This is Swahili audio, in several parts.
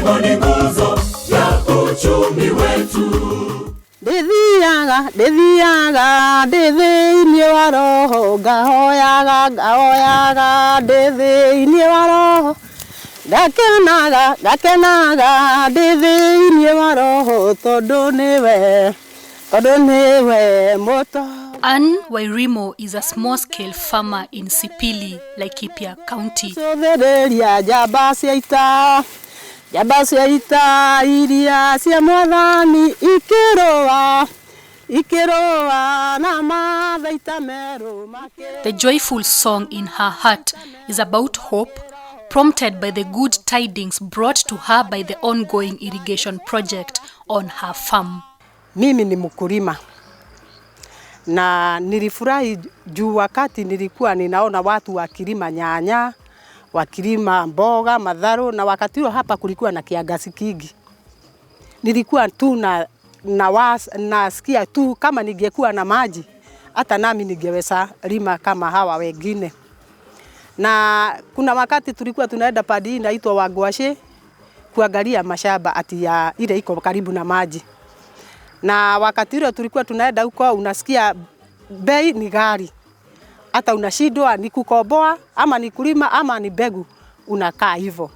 kilimo ni nguzo ya uchumi wetu. Dethiaga, dethi-ini wa roho, ngahoyaga, dethi-ini wa roho. Gakenaga, dethi-ini wa roho, tondu niwe moto. Anne Wairimo is a small-scale farmer in Sipili, Laikipia County. The joyful song in her heart is about hope, prompted by the good tidings brought to her by the ongoing irrigation project on her farm. Mimi ni mkulima na nilifurahi juu wakati nilikuwa ninaona watu wakilima nyanya, wakilima mboga, madharo, na wakati huo hapa kulikuwa na kiangazi kingi. Nilikuwa tu nasikia tu kama ningekuwa na maji, hata nami ningeweza lima kama hawa wengine. Na kuna wakati tulikuwa tunaenda padi inaitwa Wagwashe kuangalia mashamba ati ya ile iko karibu na maji. Na wakati ule tulikuwa tunaenda huko, unasikia bei ni gari. Hata unashindwa ni kukoboa ama ni kulima ama ni mbegu, unakaa hivyo.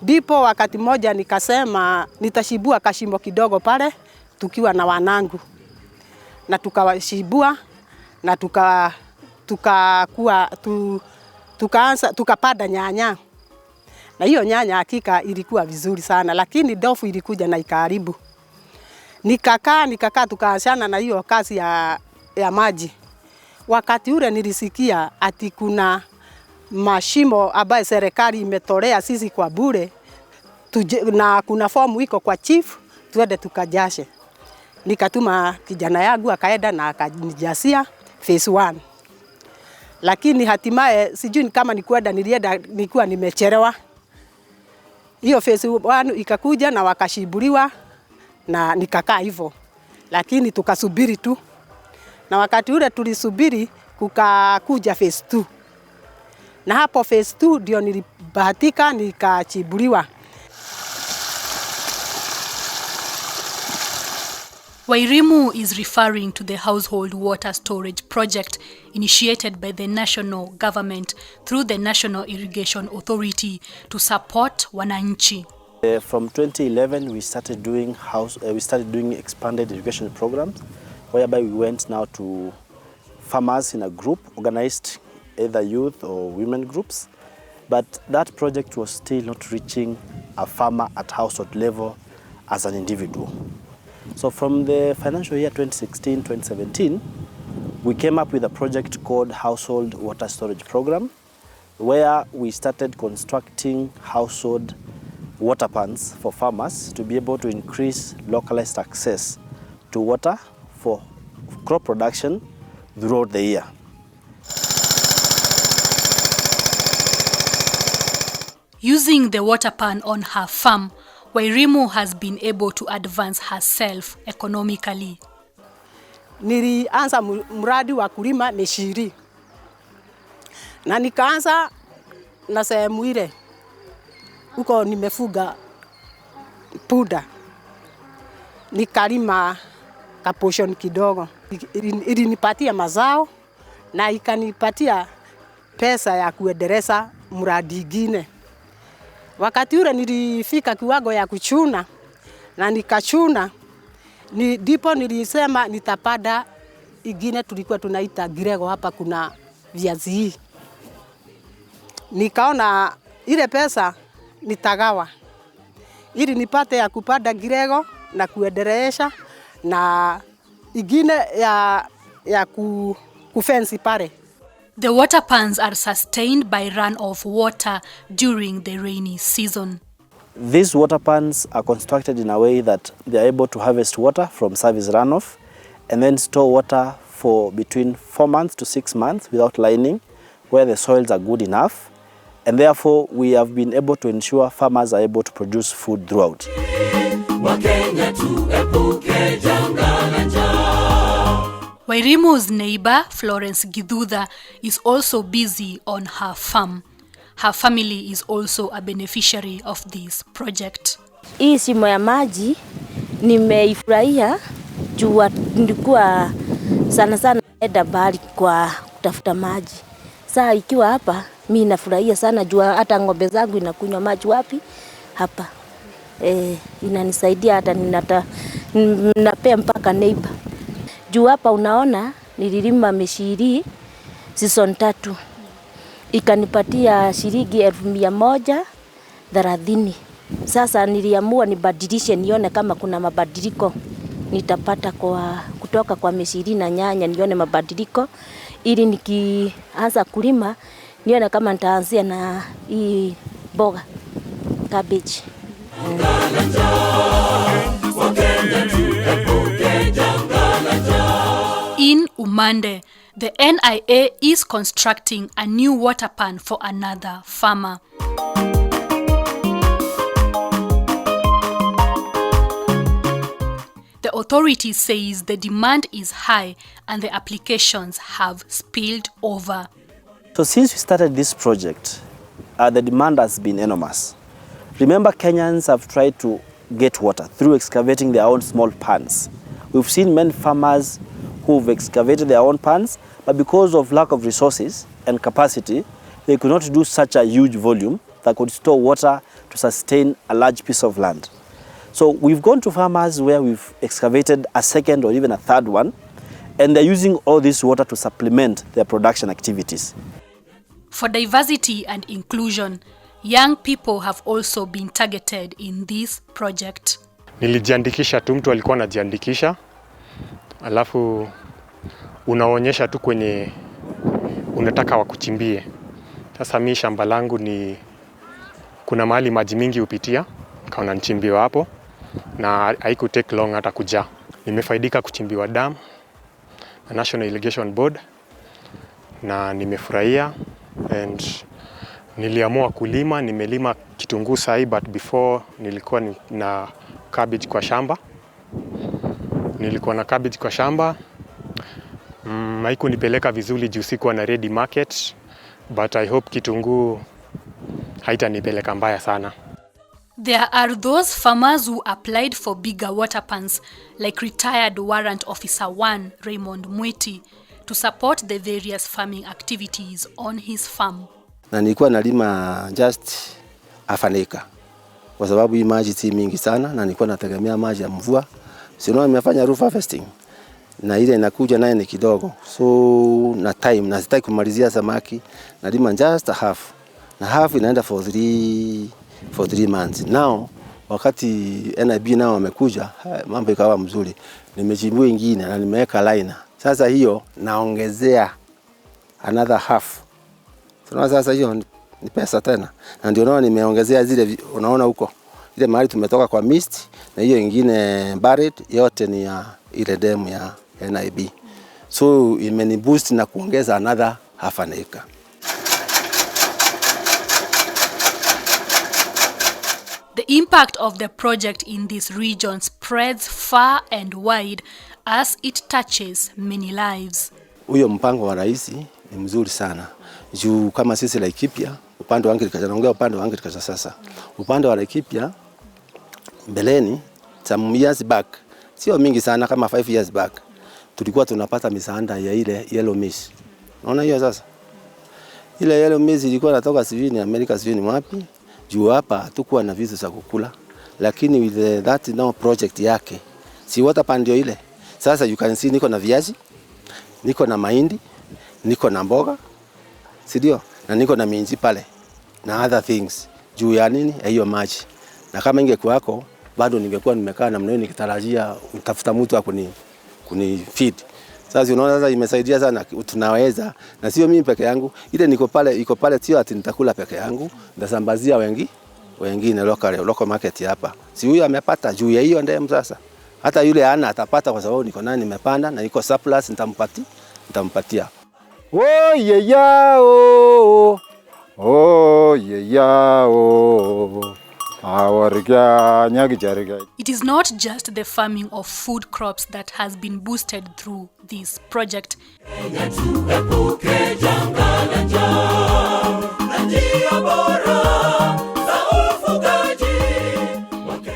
Ndipo wakati mmoja nikasema nitashibua kashimo kidogo pale tukiwa na wanangu. Na tukawashibua na tukapanda nyanya. Na hiyo nyanya hakika ilikuwa vizuri sana, lakini ndofu ilikuja na ikaharibu. Nikakaa tukaachana na hiyo kazi ya maji. Wakati ule nilisikia ati kuna mashimo ambayo serikali imetolea sisi kwa bure, na kuna fomu iko kwa chief, tuende tukajashe. Nikatuma kijana yangu akaenda na akanijasia phase 1. Lakini hatimaye sijui kama nilienda nilikuwa nimechelewa. Hiyo phase 1 ikakuja na wakashibuliwa na nikakaa hivyo. Lakini tukasubiri tu. Na wakati ule tulisubiri kukakuja phase 2. Na hapo phase 2 ndio nilibahatika nikachibuliwa. Wairimu is referring to the household water storage project initiated by the national government through the National Irrigation Authority to support wananchi. From 2011 we started doing expanded irrigation programs, whereby we went now to farmers in a group, organized either youth or women groups. But that project was still not reaching a farmer at household level as an individual. So from the financial year 2016-2017, we came up with a project called Household Water Storage Program, where we started constructing household water pans for farmers to be able to increase localized access to water for crop production throughout the year. Using the water pan on her farm, Wairimu has been able to advance herself economically. Nilianza mradi wa kulima mishiri. Na nikaanza na sehemu ile. Huko nimefuga punda. Nikalima kaposhon kidogo. Ilinipatia mazao na ikanipatia pesa ya kuendeleza mradi ingine. Wakati ule nilifika kiwango ya kuchuna na nikachuna, ndipo nilisema nitapanda ingine tulikuwa tunaita girego, hapa kuna viazi hii. Nikaona ile pesa nitagawa ili nipate ya kupanda girego na kuendelesha na ingine ya kufensi pale. The water pans are sustained by runoff water during the rainy season. These water pans are constructed in a way that they are able to harvest water from service runoff and then store water for between 4 months to 6 months without lining, where the soils are good enough. And therefore, we have been able to ensure farmers are able to produce food throughout. Wairimu's neighbor, Florence Gidudha, is also busy on her farm. Her family is also a beneficiary of this project. Hii shimo ya maji nimeifurahia juu nilikuwa sana enda mbali kwa kutafuta maji. Sasa ikiwa hapa mimi nafurahia sana juu hata ng'ombe zangu inakunywa maji wapi? Hapa. Inanisaidia hata ninapea mpaka neighbor. Juu hapa unaona nililima mishiri season 3. Ikanipatia shilingi 130. Sasa niliamua nibadilishe nione kama kuna mabadiliko nitapata kutoka kwa mishiri na nyanya, nione mabadiliko ili nikianza kulima nione kama nitaanzia na hii mboga cabbage. In Umande, the NIA is constructing a new water pan for another farmer. The authority says the demand is high and the applications have spilled over. So since we started this project, the demand has been enormous. Remember, Kenyans have tried to get water through excavating their own small ponds. We've seen many farmers who've excavated their own ponds, but because of lack of resources and capacity, they could not do such a huge volume that could store water to sustain a large piece of land. So we've gone to farmers where we've excavated a second or even a third one, and they're using all this water to supplement their production activities. For diversity and inclusion, young people have also been targeted in this project. Nilijiandikisha tu, mtu alikuwa anajiandikisha, alafu unaonyesha tu kwenye unataka wakuchimbie. Sasa mimi shamba langu ni kuna mahali maji mingi upitia, kaona nichimbiwa hapo na haiku take long hata kuja. Nimefaidika kuchimbiwa dam na National Irrigation Board na nimefurahia, and niliamua kulima. Nimelima kitunguu sahi, but before nilikuwa na cabbage kwa shamba. Haiku nipeleka vizuri juu sikuwa na ready market, but I hope kitunguu haitanipeleka mbaya sana. There are those farmers who applied for bigger water pans, like retired Warrant Officer 1 Raymond Mwiti, to support the various farming activities on his farm. Na nilikuwa nalima just half an acre, kwa sababu hii maji si mingi sana na nilikuwa nategemea maji ya mvua. Sio, nimefanya roof harvesting na ile inakuja naye ni kidogo, so na time na sitaki kumalizia samaki, nalima just a half, na half inaenda for 3 months. Now wakati NIB nao wamekuja, mambo ikawa mzuri, nimechimbua ingine na nimeweka liner. Sasa hiyo naongezea another half. Tunaona sasa hiyo ni pesa tena, na ndio naona nimeongezea zile unaona huko ile mahali tumetoka kwa mist, na hiyo ingine buried yote ni ya ile demu ya NIB. So imeni boost na kuongeza another half an acre. The impact of the project in this region spreads far and wide as it touches many lives. Huyo mpango wa rais ni mzuri sana. Juu kama sisi Laikipia, upande wa agriculture, naongea upande wa agriculture sasa. Upande wa Laikipia mbeleni some years back, sio mingi sana, kama 5 years back, tulikuwa tunapata misaada ya ile yellow maize. Unaona hiyo sasa? Ile yellow maize ilikuwa inatoka sivini Amerika, sivini wapi? Juu hapa hatukuwa na vitu za kukula, lakini with that now project yake, si water pan ndio ile. Sasa you can see niko na viazi, niko na mahindi, niko na mboga, si ndio? Na niko na minji pale na other things. Juu ya nini? Hiyo maji. Na kama ingekuwa yako bado ningekuwa nimekaa na mnene nikitarajia utafuta mtu kuni feed. Sasa unaona sasa imesaidia sana, tunaweza, na sio mimi peke yangu. Ile iko pale sio ati nitakula peke yangu, ndasambazia wengine local market hapa. Si huyu amepata juu ya hiyo ndem sasa. Hata yule ana atapata kwa sababu niko nani nimepanda na iko surplus, nitampatia. Oh yeah yeah oh. Oh yeah yeah oh. It is not just the farming of food crops that has been boosted through this project.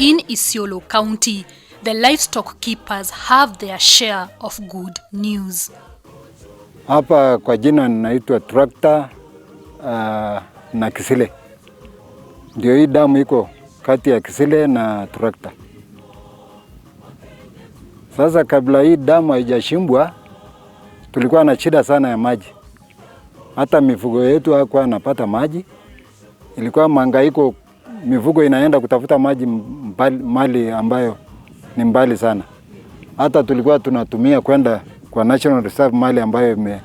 In Isiolo County, the livestock keepers have their share of good news. Hapa kwa jina ninaitwa Tractor na Kisile. Ndio hii damu iko kati ya Kisile na Tractor. Sasa kabla hii damu haijashimbwa tulikuwa na shida sana ya maji. Hata mifugo yetu hakuwa napata maji. Ilikuwa mahangaiko, mifugo inaenda kutafuta maji mali ambayo ni mbali sana. Hata tulikuwa tunatumia kwenda kwa National Reserve mali ambayo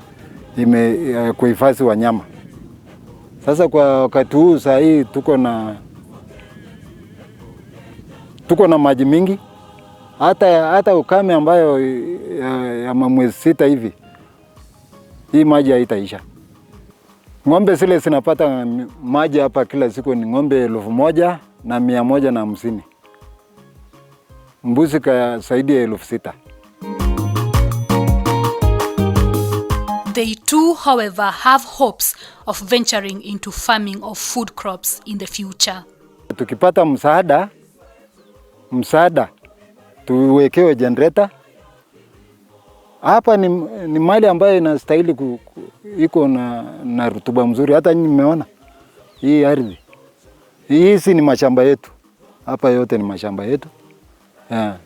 kuhifadhi wanyama. Sasa kwa wakati huu saa hii tuko na maji mingi. Hata ukame ambayo ya mwezi 6 hivi, hii maji haitaisha. Ng'ombe zile zinapata maji hapa kila siku ni ng'ombe 1,150. Mbuzi zaidi ya 6,000. They too, however, have hopes of venturing into farming of food crops in the future. Tukipata msaada tuwekewe generator. Hapa ni mali ambayo inastahili iko na rutuba mzuri. Hata nyinyi mmeona hii ardhi. Hizi ni mashamba yetu. Hapa yote ni mashamba yetu.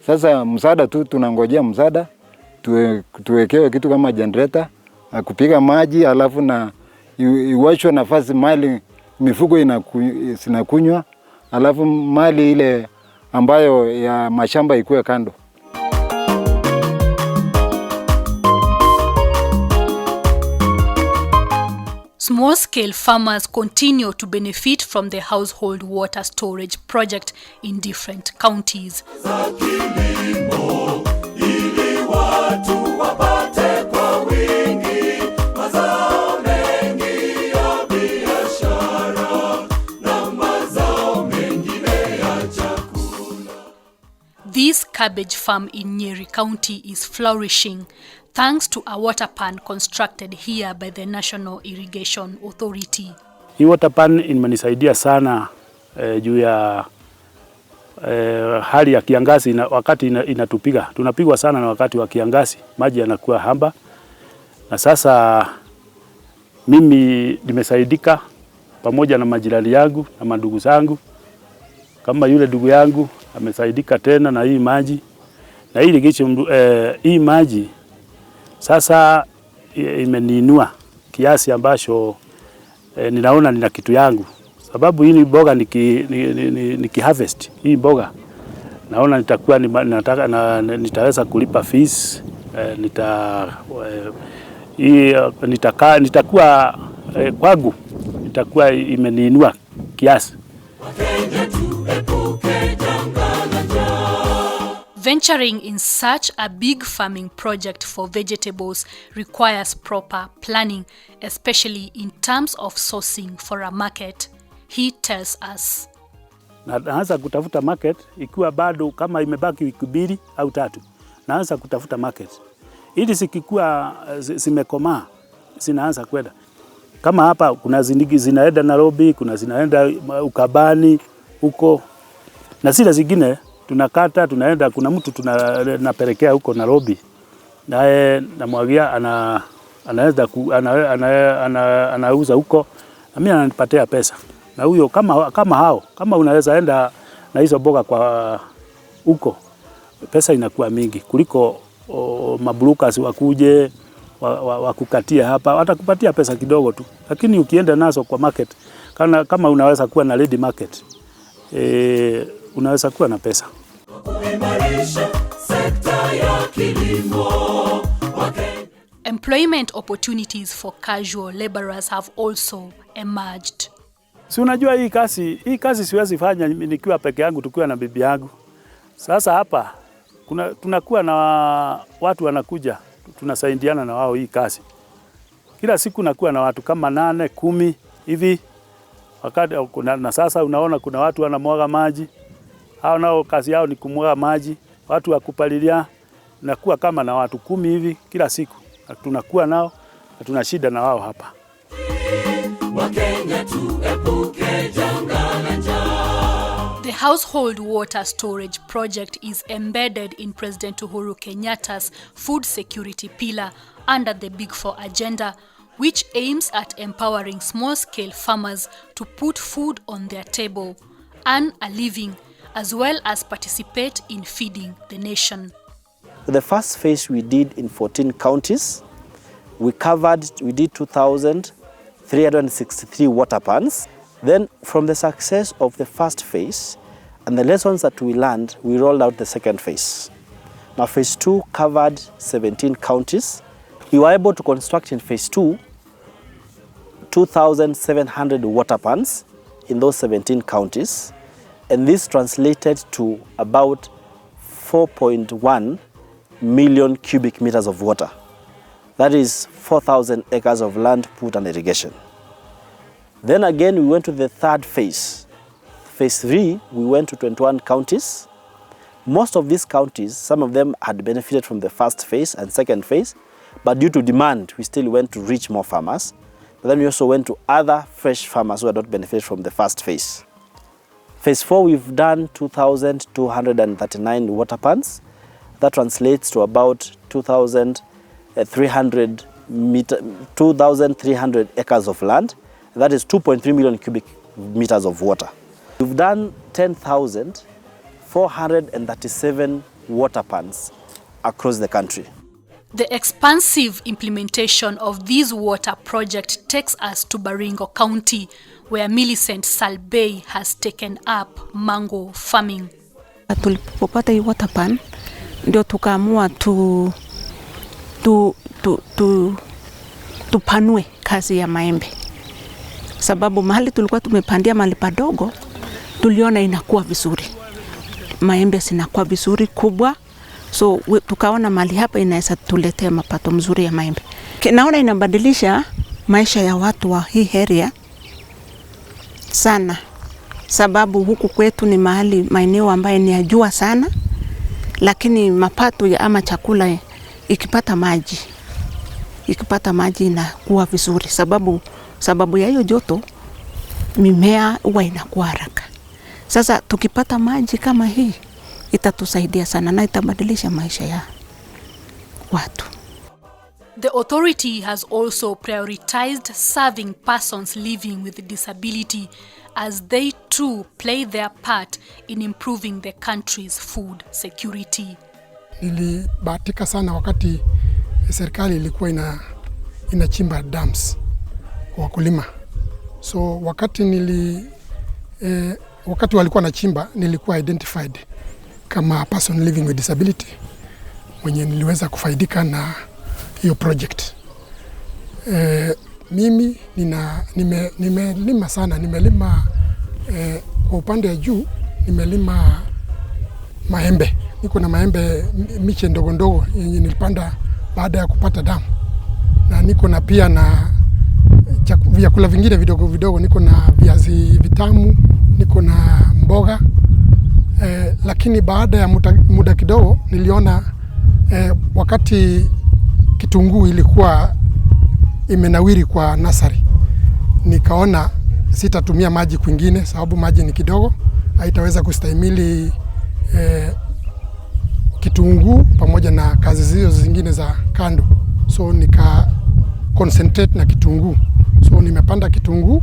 Sasa msaada tu tunangojea msaada. Tuwekewe kitu kama generator, kupiga maji alafu na iwachwe nafasi mali mifugo inakunywa, alafu mali ile ambayo ya mashamba ikuwe kando. Small-scale farmers continue to benefit from the household water storage project in different counties. This cabbage farm in Nyeri County is flourishing thanks to a water pan constructed here by the National Irrigation Authority. Hii water pan imenisaidia sana juu ya hali ya kiangazi wakati inatupiga. Tunapigwa sana na wakati wa kiangazi, maji yanakuwa haba. Na sasa mimi nimesaidika pamoja na majirani yangu na mandugu zangu. Kama yule ndugu yangu amesaidika tena na hii maji. Na hii maji sasa imeniinua kiasi ambacho ninaona nina kitu yangu. Sababu hii mboga niki-harvest hii mboga, naona nitaweza kulipa fees, nitakuwa kwangu itakuwa imeniinua kiasi. Venturing in such a big farming project for vegetables requires proper planning, especially in terms of sourcing for a market, he tells us. Naanza kutafuta market ikiwa bado kama imebaki wiki 2 au 3. Naanza kutafuta market. Ili sikikuwa zimekomaa, zinaanza kwenda. Kama hapa kuna zinaenda Nairobi, kuna zinaenda Ukabani huko. Na zile zingine tunakata tunaenda, kuna mtu tunapelekea huko Nairobi. Naye namwagia anauza huko, na mimi ananipatia pesa. Na huyo kama unaweza enda na hizo mboga kwa huko, pesa inakuwa mingi kuliko mabrukas wakuje wakukatia hapa, watakupatia pesa kidogo tu. Lakini ukienda nazo kwa market, kama unaweza kuwa na ready market, unaweza kuwa na pesa. Employment opportunities for casual laborers have also emerged. Si unajua hii kazi siwezi fanya nikiwa peke yangu, tukiwa na bibi yangu. Sasa hapa tunakuwa na watu wanakuja, tunasaidiana na wao hii kazi. Kila siku nakuwa na watu kama 8, 10 hivi. Wakati na sasa unaona kuna watu wanamwaga maji. Hao nao kazi yao ni kumwaga maji. Watu wa kupalilia, nakuwa kama na watu 10 hivi kila siku. Tunakuwa nao na tuna shida na wao hapa. The household water storage project is embedded in President Uhuru Kenyatta's food security pillar under the Big Four agenda, which aims at empowering small-scale farmers to put food on their table, earn a living, as well as participate in feeding the nation. The first phase we did in 14 counties. We did 2,363 water pans. Then from the success of the first phase and the lessons that we learned, we rolled out the second phase. Now phase 2 covered 17 counties. We were able to construct in phase 2 2,700 water pans in those 17 counties, and this translated to about 4.1 million cubic meters of water. That is 4,000 acres of land put under irrigation. Then again, we went to the third phase. Phase 3, we went to 21 counties. Most of these counties, some of them had benefited from the first phase and second phase, but due to demand, we still went to reach more farmers. But then we also went to other fresh farmers who had not benefited from the first phase. Phase 4, we've done 2,239 water pans. That translates to about 2,300 acres of land. That is 2.3 million cubic meters of water. We've done 10,437 water pans across the country. The expansive implementation of this water project takes us to Baringo County, where Millicent Salbei has taken up mango farming. Tulipopata hii water pan, ndio tukaamua tupanue kazi ya maembe. Sababu mahali tulikuwa tumepandia mahali padogo, tuliona inakuwa vizuri. Maembe zinakuwa vizuri kubwa. So tukaona mahali hapa inaweza tuletea mapato mzuri ya maembe. Naona inabadilisha maisha ya watu wa hii area sana. Sababu huku kwetu ni mahali maeneo ambayo ni ya jua sana, lakini mapato ya ama chakula ikipata maji inakuwa vizuri. Sababu ya hiyo joto mimea huwa inakuwa haraka. Sasa tukipata maji kama hii itatusaidia sana na itabadilisha maisha ya watu. The authority has also prioritized serving persons living with disability as they too play their part in improving the country's food security. Nilibahatika sana wakati serikali ilikuwa inachimba dams kwa wakulima. So wakati walikuwa nachimba, nilikuwa identified kama person living with disability mwenye niliweza kufaidika na hiyo project. Mimi nimelima sana, kwa upande ya juu nimelima maembe. Niko na maembe miche ndogo ndogo yenye nilipanda baada ya kupata damu. Na niko na pia na vyakula vingine vidogo vidogo, niko na viazi vitamu, niko na mboga. Lakini baada ya muda kidogo niliona wakati kitunguu ilikuwa imenawiri kwa nasari, nikaona sitatumia maji kwingine sababu maji ni kidogo, haitaweza kustahimili kitunguu pamoja na kazi zio zingine za kando. So nika concentrate na kitunguu. So nimepanda kitunguu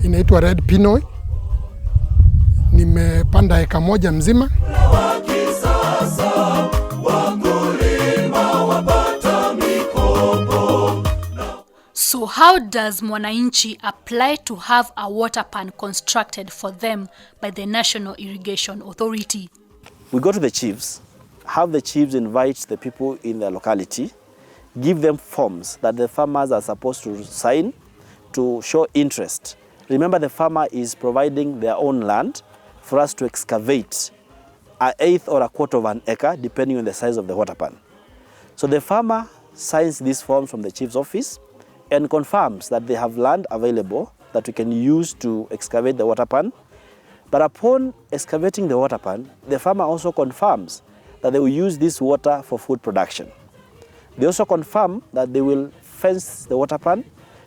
inaitwa red pinoy. Nimepanda eka moja mzima. So how does mwananchi apply to have a water pan constructed for them by the National Irrigation Authority? We go to the chiefs, have the chiefs invite the people in their locality, give them forms that the farmers are supposed to sign to show interest. Remember, the farmer is providing their own land for us to excavate an eighth or a quarter of an acre, depending on the size of the water pan. So the farmer signs these forms from the chief's office and confirms that they have land available that we can use to excavate the water pan. But upon excavating the water pan, the farmer also confirms that they will use this water for food production. They also confirm that they will fence the water pan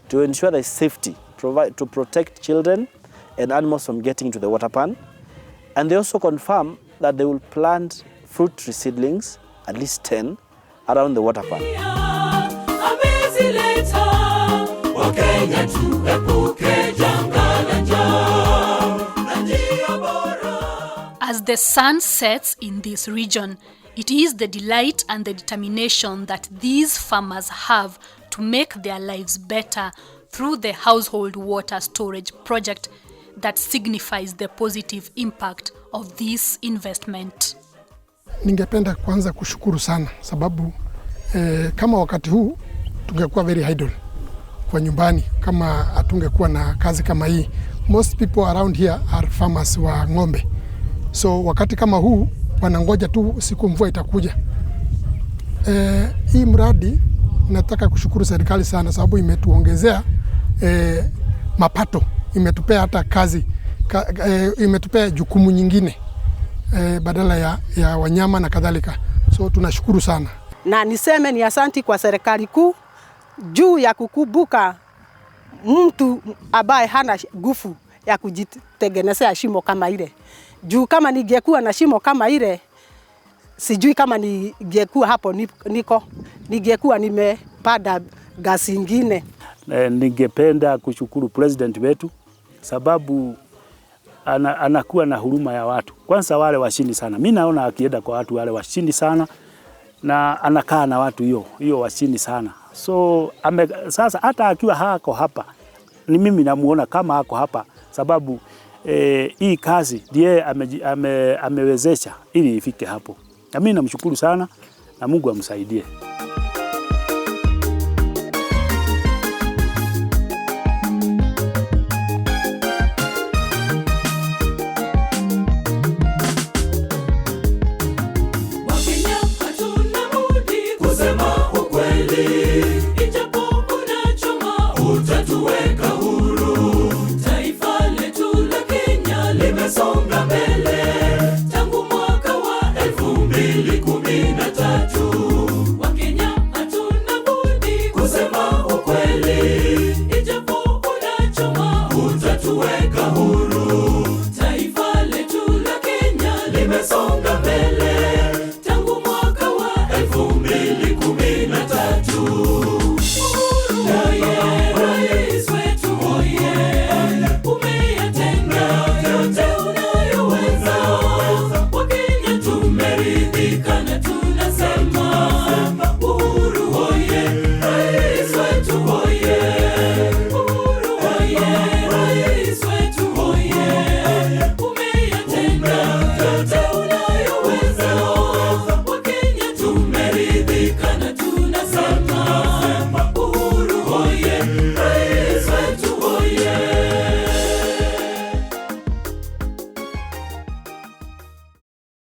to ensure the safety, to protect children and animals from getting to the water pan. And they also confirm that they will plant fruit tree seedlings, at least 10, around the water pan. As the sun sets in this region, it is the delight and the determination that these farmers have to make their lives better through the household water storage project that signifies the positive impact of this investment. Ningependa kwanza kushukuru sana sababu kama wakati huu tungekuwa very idle kwa nyumbani kama hatungekuwa na kazi kama hii. Most people around here are farmers wa ng'ombe. So wakati kama huu wanangoja tu siku mvua itakuja. Hii mradi nataka kushukuru serikali sana sababu imetuongezea mapato, imetupea hata kazi, imetupea jukumu nyingine badala ya wanyama na kadhalika. So tunashukuru sana. Na niseme ni asanti kwa serikali kuu juu ya kukumbuka mtu ambaye hana nguvu ya kujitengenezea shimo kama ile. Juu kama ningekuwa na shimo kama ile, sijui kama ningekuwa hapo niko, ningekuwa nimepanda gasi ingine. Ningependa kushukuru president wetu sababu anakuwa na huruma ya watu. Kwanza wale washindi sana. Mimi naona akienda kwa watu wale washindi sana na anakaa na watu hiyo washindi sana. So sasa hata akiwa hako hapa ni mimi namuona kama hako hapa sababu hii kazi ndiye amewezesha ili ifike hapo. Na mimi namshukuru sana na Mungu amsaidie. Utatuweka huru, taifa letu la Kenya limesonga mbele.